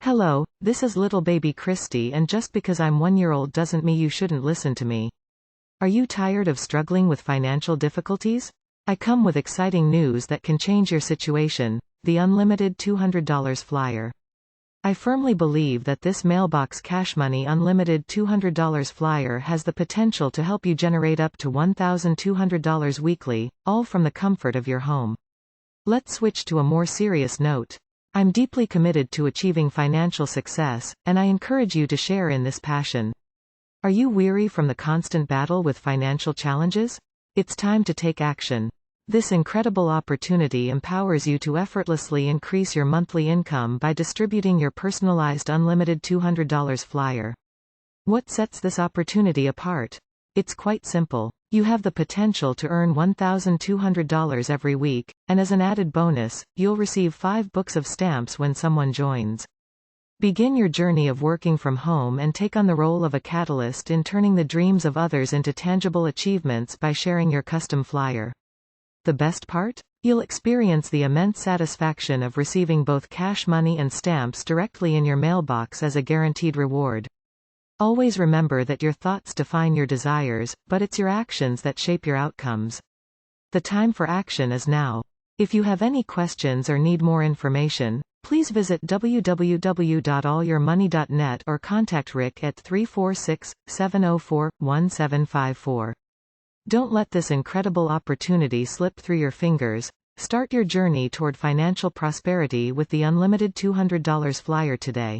Hello, this is little baby Christy, and just because I'm 1 year old doesn't mean you shouldn't listen to me. Are you tired of struggling with financial difficulties? I come with exciting news that can change your situation, the unlimited $200 flyer. I firmly believe that this MAILBOX Cash Money Unlimited $200 flyer has the potential to help you generate up to $1,200 weekly, all from the comfort of your home. Let's switch to a more serious note. I'm deeply committed to achieving financial success, and I encourage you to share in this passion. Are you weary from the constant battle with financial challenges? It's time to take action. This incredible opportunity empowers you to effortlessly increase your monthly income by distributing your personalized unlimited $200 flyer. What sets this opportunity apart? It's quite simple. You have the potential to earn $1,200 every week, and as an added bonus, you'll receive 5 books of stamps when someone joins. Begin your journey of working from home and take on the role of a catalyst in turning the dreams of others into tangible achievements by sharing your custom flyer. The best part? You'll experience the immense satisfaction of receiving both cash money and stamps directly in your mailbox as a guaranteed reward. Always remember that your thoughts define your desires, but it's your actions that shape your outcomes. The time for action is now. If you have any questions or need more information, please visit www.allyourmoney.net or contact Rick at 346-704-1754. Don't let this incredible opportunity slip through your fingers. Start your journey toward financial prosperity with the unlimited $200 flyer today.